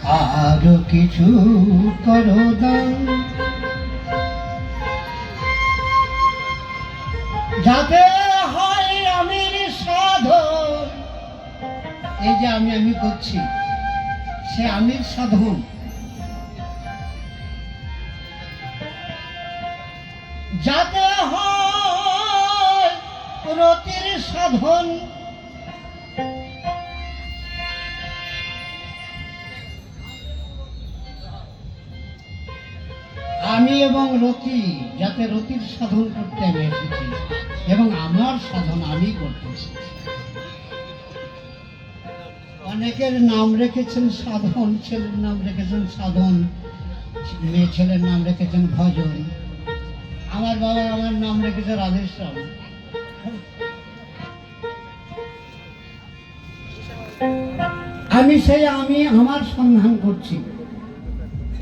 আরো কিছু করো দান, যাতে হয় আমির সাধন। এই যে আমি করছি, সে আমির সাধন। যাতে হয় রতির সাধন, আমি এবং রতি যাতে রতির সাধন করতে আমি এসেছি, এবং আমার সাধন আমি করতেছি। অনেকের নাম রেখেছেন সাধন, ছেলের নাম রেখেছেন সাধন, মেয়ে ছেলের নাম রেখেছেন ভজন। আমার বাবা আমার নাম রেখেছে রাধেশ্যাম। আমি আমার সন্ধান করছি,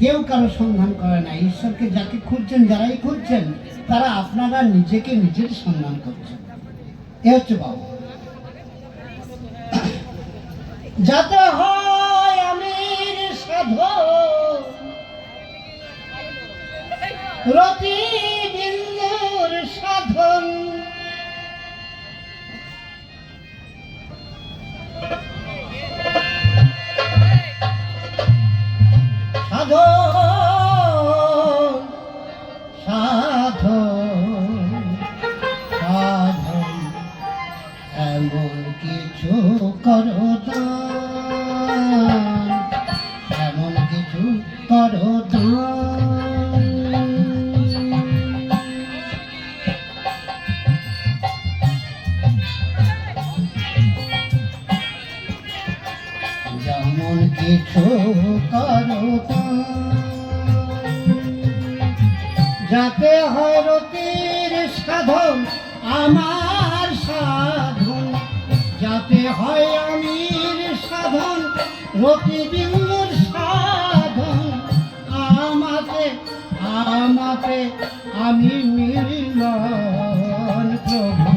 কেউ কারো সন্ধান করে না। ঈশ্বরকে যাকে খুঁজছেন, যারাই খুঁজছেন, তারা আপনারা নিজেকে নিজের সন্ধান করছেন। এ হচ্ছে বাবা। যাতে হয় আমির সাধন, রতি বিন্দুর সাধন, সাধন সাধন সাধন, এমন কিছু করো দান, এমন কিছু করো দান। যেমন কিছু করো দান, যাতে হয় রতির সাধন আমার সাধন, যাতে হয় আমির সাধন রতি বিন্দুর সাধন। আমাতে আমাতে আমি মিলন প্রভু,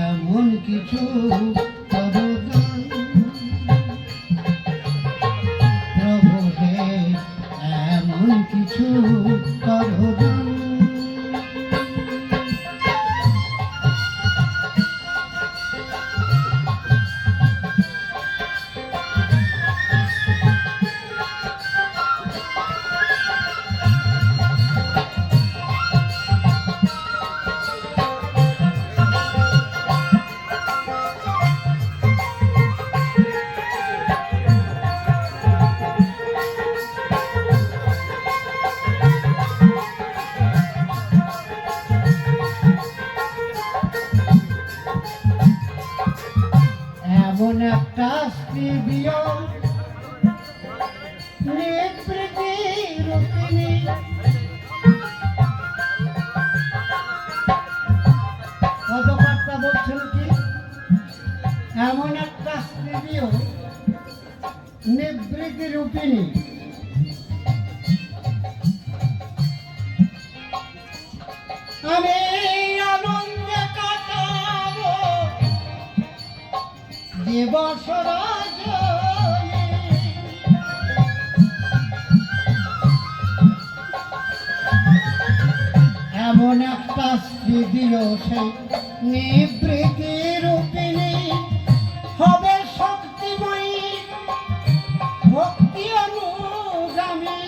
এমন কিছু করো দান। প্রভু হে এমন কিছু করো দান। এমন একটা স্ত্রী বিয়োগ নেত্রী রূপিণী, পদকর্তা বলছেন কি, এমন একটা স্ত্রী বিয়োগ নিবৃত্তি রূপিণী। আমি আনন্দে কাটাবো দিবস রজনী, এমন একটা স্ত্রী দিও সেই নিবৃত্তি রূপিণী, হবে শক্তিময়ী ভক্তি অনুগামী।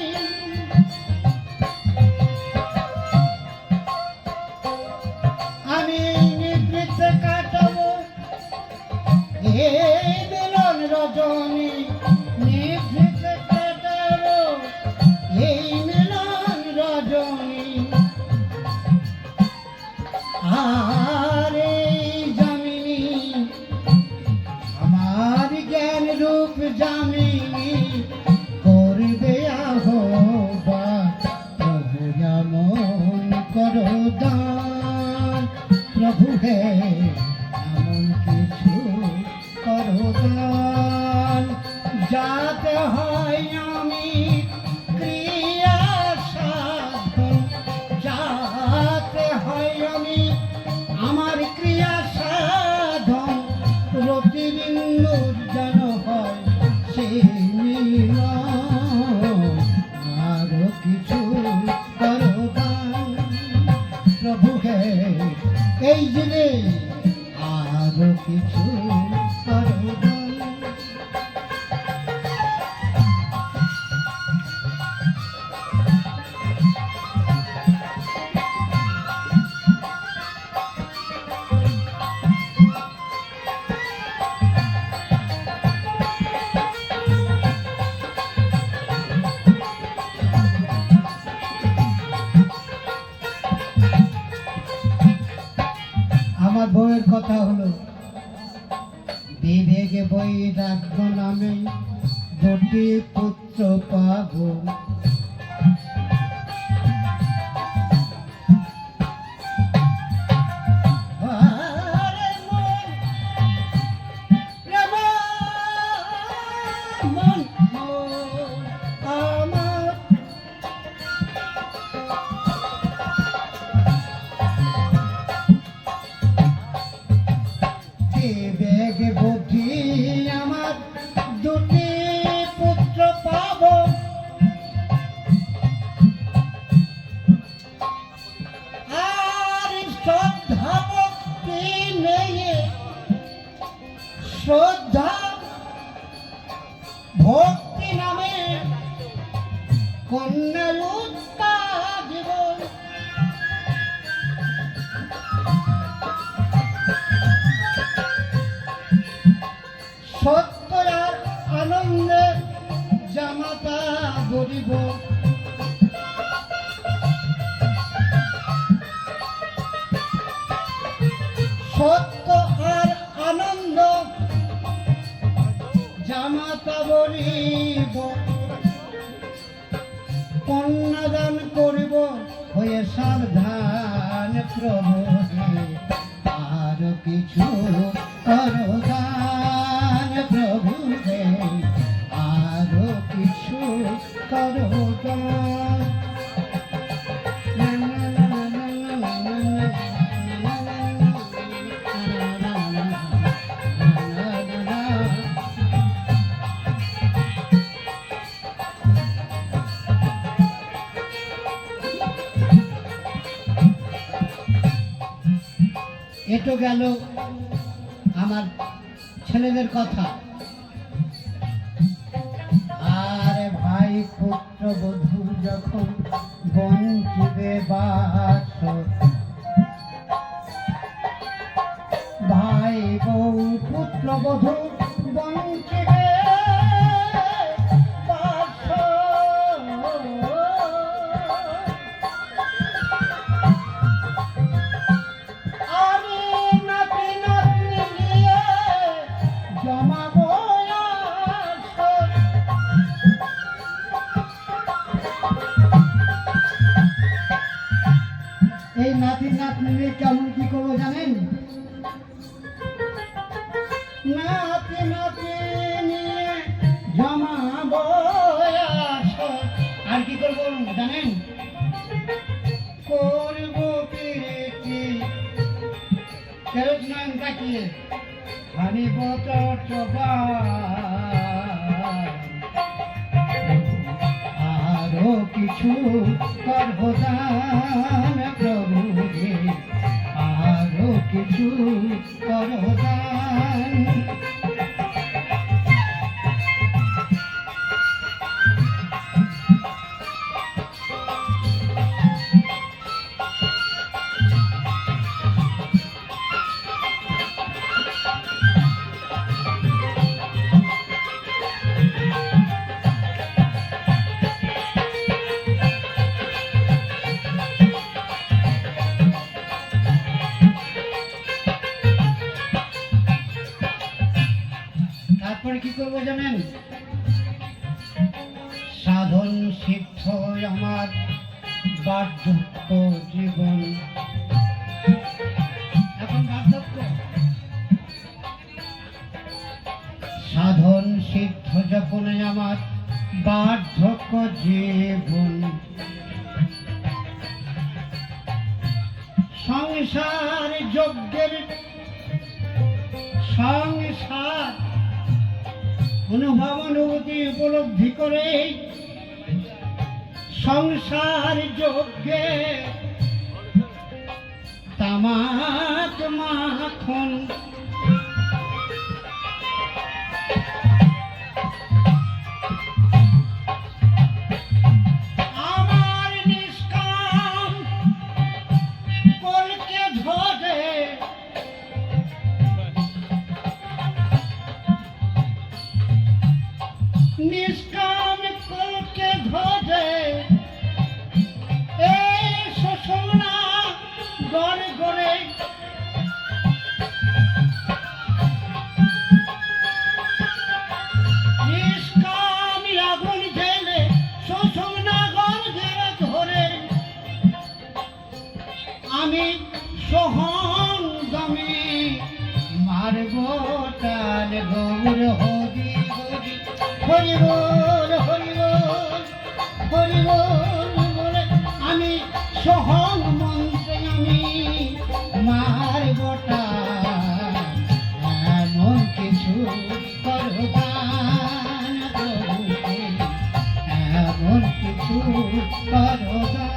আমি নিবৃত্তে কাটাবো এই মিলন রজনী, নিভৃতে কাটাবো এই মিলন রজনী। আর এই যামিনী আমার জ্ঞান রূপ যামিনী, করবে আহ্বান প্রভু এমন করো দান। প্রভু হে এমন কিছু করো দান, যাতে হয় আমি ক্রিয়া সাধন, যাতে হয় আমি আমার ক্রিয়া সাধন, রতি বিন্দুর যেন হয় সেই কথা হলো বিবেকে বৈরাগ্য নামে দুটি পুত্র পাবো। শ্রদ্ধা ভক্তি নামে কন্যা জীবন সত্য আর আনন্দে জামাতা গরিব সত্য আর আনন্দ জামাতা বলিব কন্যাদান করিব হয়ে সাবধান প্রভু আর কিছু করদান প্রভু আর কিছু করদান। এটো গেল আমার ছেলেদের কথা। আর ভাই পুত্র বধূ যখন বঞ্চিবে বাস ভাই বউ পুত্র বধূ বঞ্চিবে এই নাতি নাতনি কেমন কি করবো জানেন? নাতি নাতি নিয়ে জমাবো আর কি করবো জানেন? করবো কি কেরোজ নয়ন তাকিয়ে হারিব চবা আরো কিছু করবো দান প্রভু আরো কিছু করবো দান। তারপরে কি করবো জানেন? সাধন সিদ্ধ আমার বার্ধক্য জীবন এখন বার্ধক্য সাধন সিদ্ধ যখন আমার বার্ধক্য জীবন সংসার যজ্ঞের সংসার অনুভব অনুভূতি উপলব্ধি করে সংসার যজ্ঞে তামাক মাখন আমার নিষ্কাম কলকে ধরে নিষ্কাম কলকে ধরে এই শোষণা গড়ে গড়ে আমি সোহম দমে মারব টান গৌর হরি হরি হরি বল হরি বল হরি বল বলে আমি সোহম মন্ত্রে আমি মারব টান এমন কিছু করো দান প্রভুকে এমন কিছু করো দান।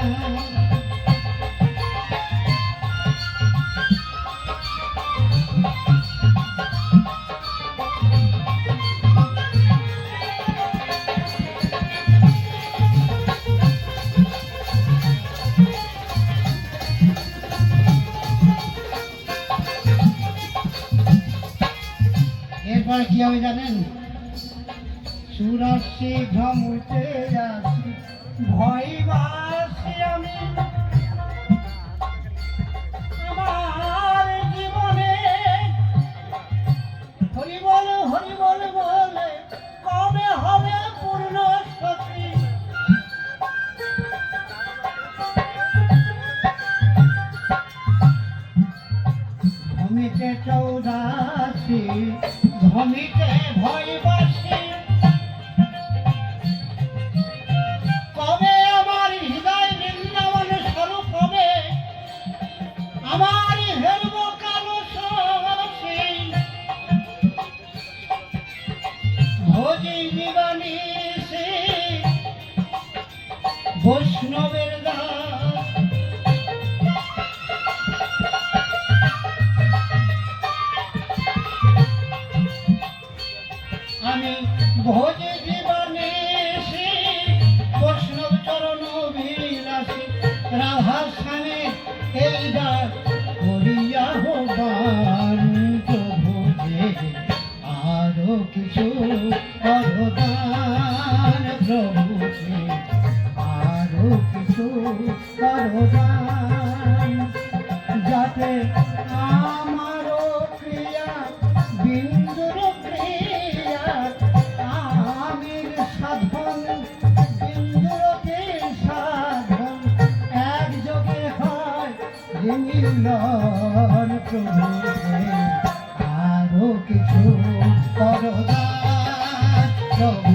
এরপরে কি হবে জানেন? সুরসে ঘমুতে আসি ভয় বাসি আমি আমার জীবনে হরি বল বলে কবে হবে পূর্ণ সখী। ধমিতে চৌদাসী ধমিতে ভয় বাসি কবে আমার হৃদয় বৃন্দাবন স্বরূপ হবে আমার হেরব কালো সে ভোজি জীবনী সে বৈষ্ণবের দাস আমি ভোজে জীবনে সে বৈষ্ণব চরণ বিলাসী রাধা স্থানে এই ডাক করিয়া হবান প্রভুকে আরো কিছু করদান প্রভুকে আরো কিছু করদান যাতে আমারও ক্রিয়া বিন্দুর ক্রিয়া আমির সাধন বিন্দুরকে সাধন একযোগে হয় মিলন প্রভুকে আরো কিছু করদান প্রভু